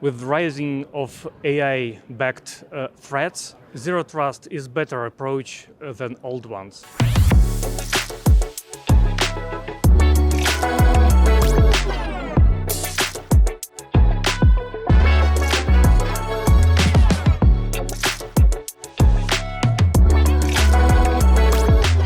With the rising of AI-backed threats, zero trust is better approach than old ones.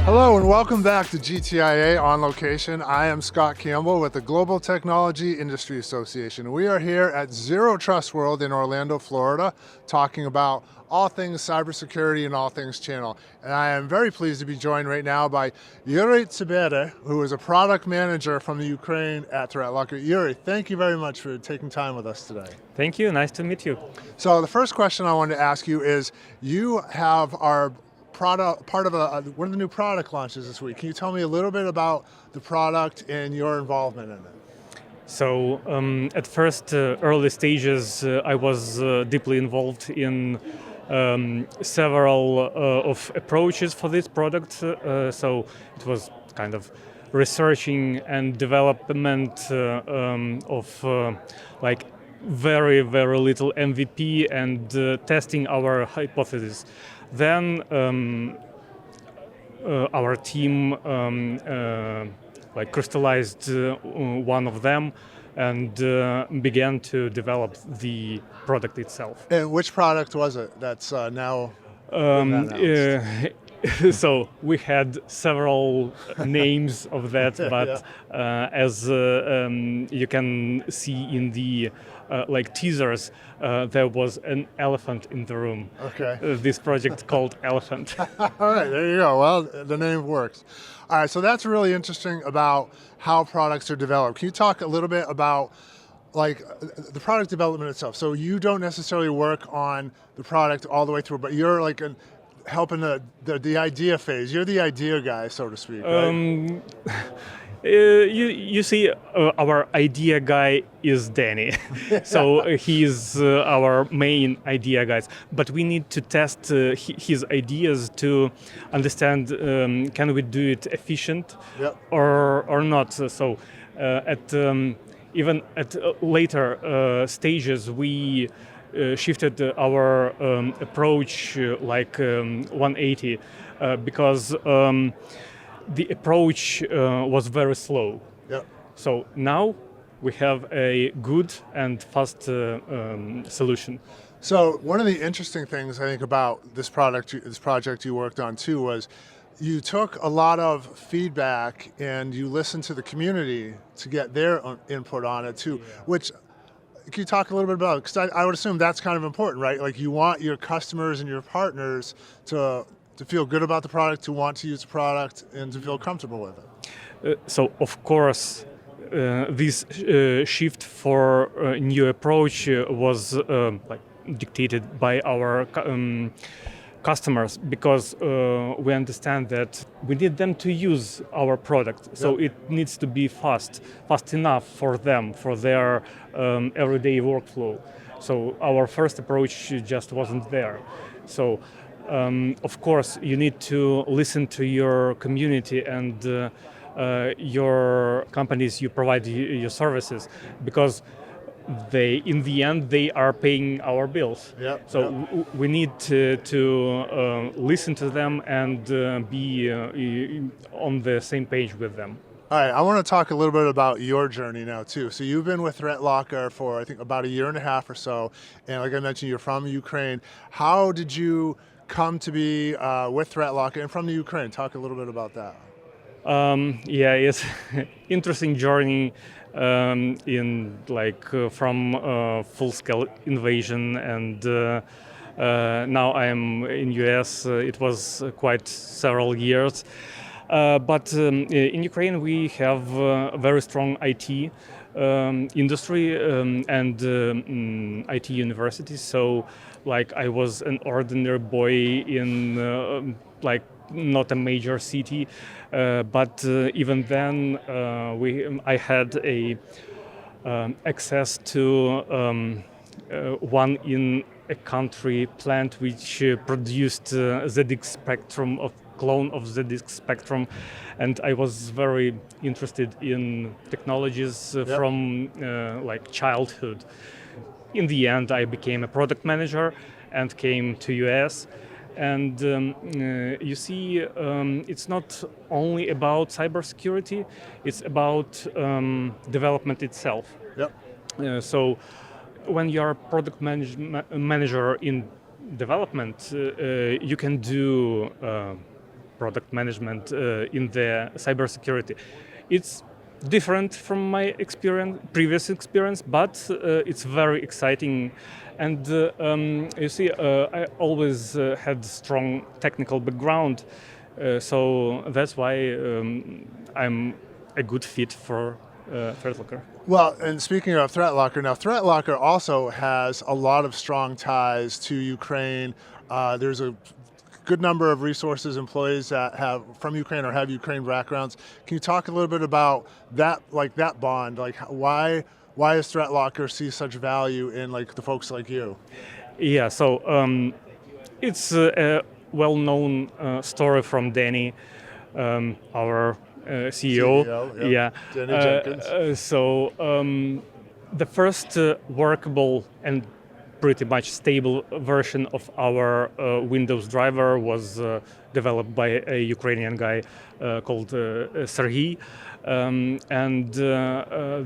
Hello and welcome back to GTIA On Location. I am Scott Campbell with the Global Technology Industry Association. We are here at Zero Trust World in Orlando, Florida, talking about all things cybersecurity and all things channel. And I am very pleased to be joined right now by Yuriy Tsibere, who is a product manager from the Ukraine at ThreatLocker. Yuriy, thank you very much for taking time with us today. Thank you, nice to meet you. So the first question I wanted to ask you is, you have our part of one of the new product launches this week. Can you tell me a little bit about the product and your involvement in it? So at first early stages, I was deeply involved in several of approaches for this product. So it was kind of researching and development of like very little MVP and testing our hypothesis. Then our team like crystallized one of them and began to develop the product itself. And which product was it that's now announced? So we had several names of that, but as you can see in the like teasers, there was an elephant in the room. Okay. This project called Elephant. All right, there you go. Well, the name works. All right, so that's really interesting about how products are developed. Can you talk a little bit about like the product development itself? So you don't necessarily work on the product all the way through, but you're like helping the idea phase. You're the idea guy, so to speak, right? You see, our idea guy is Danny. So he's our main idea guy. But we need to test his ideas to understand, can we do it efficient or not? So even at later stages, we shifted our approach like 180 because the approach was very slow. Yep. So now we have a good and fast solution. So one of the interesting things I think about this project you worked on too was you took a lot of feedback and you listened to the community to get their input on it too, which can you talk a little bit about it? Because I would assume that's kind of important, right? Like you want your customers and your partners to feel good about the product, to want to use the product, and to feel comfortable with it. So of course, this shift for a new approach was like dictated by our customers, because we understand that we need them to use our product. So it needs to be fast enough for them, for their everyday workflow. So our first approach just wasn't there. So of course, you need to listen to your community and your companies you provide your services, because in the end, they are paying our bills. We need to listen to them and be on the same page with them. All right, I want to talk a little bit about your journey now too. So you've been with ThreatLocker for I think about a year and a half or so, and like I mentioned, you're from Ukraine. How did you come to be with ThreatLocker and from the Ukraine? Talk a little bit about that. Yeah, it's interesting journey in like from full-scale invasion, and now I am in US. It was quite several years. But in Ukraine we have a very strong IT industry and IT universities. So like I was an ordinary boy in like not a major city, but even then I had access to one in a country plant which produced ZX Spectrum, of clone of ZX Spectrum, and I was very interested in technologies from like childhood. in the end, I became a product manager and came to US. And you see, it's not only about cybersecurity; it's about development itself. Yep. So, when you're a product manager in development, you can do product management in the cybersecurity. It's different from my previous experience, but it's very exciting. And you see, I always had strong technical background, so that's why I'm a good fit for ThreatLocker. Well, and speaking of ThreatLocker, now ThreatLocker also has a lot of strong ties to Ukraine. There's a good number of resources, employees that have from Ukraine or have Ukraine backgrounds. Can you talk a little bit about that, like that bond? Like why does ThreatLocker see such value in like the folks like you? Yeah, so it's a well-known story from Danny, our CEO. Yep. Danny Jenkins. So the first workable and pretty much stable version of our Windows driver was developed by a Ukrainian guy called Serhiy. And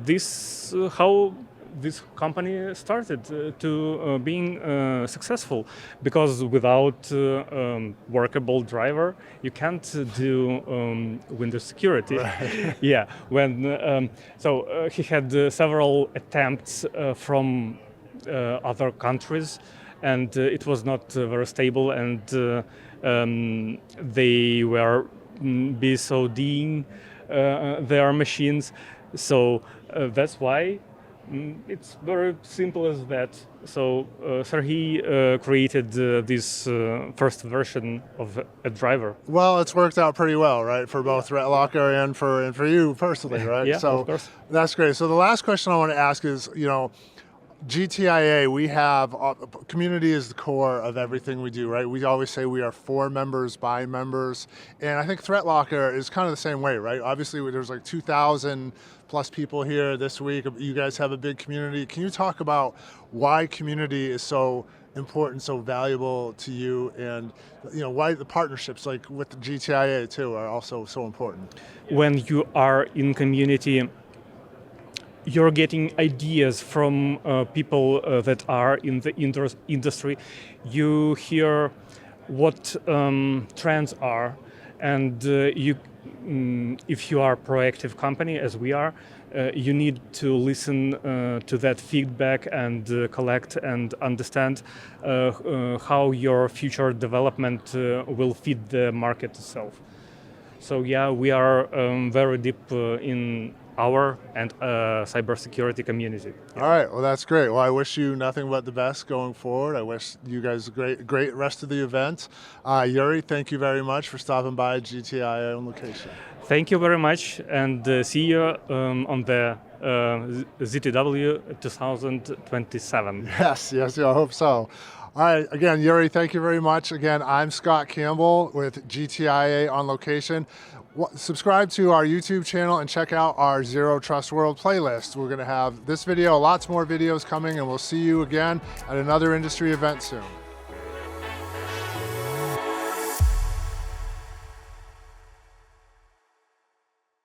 this how this company started to being successful, because without workable driver you can't do Windows security. Right. Yeah, when so he had several attempts from other countries, and it was not very stable, and they were BSODing their machines. So that's why it's very simple as that. So Serhiy created this first version of a driver. Well, it's worked out pretty well, right, for both ThreatLocker and for you personally, right? Yeah, so of course. That's great. So the last question I want to ask is, you know, GTIA, we have community is the core of everything we do, right? We always say we are for members, by members, and I think ThreatLocker is kind of the same way, right? Obviously, there's like 2,000 plus people here this week. You guys have a big community. Can you talk about why community is so important, so valuable to you, and you know why the partnerships like with the GTIA too are also so important? When you are in community, you're getting ideas from people that are in the industry. You hear what trends are, and if you are a proactive company, as we are, you need to listen to that feedback and collect and understand how your future development will fit the market itself. So yeah, we are very deep in our and cybersecurity community. All right, well that's great. Well, I wish you nothing but the best going forward. I wish you guys a great rest of the event. Yuriy, thank you very much for stopping by GTIA on location. Thank you very much, and see you on the ZTW 2027. Yes, I hope so. All right, again, Yuriy, thank you very much. Again, I'm Scott Campbell with GTIA on location. Subscribe to our YouTube channel and check out our Zero Trust World playlist. We're going to have this video, lots more videos coming, and we'll see you again at another industry event soon.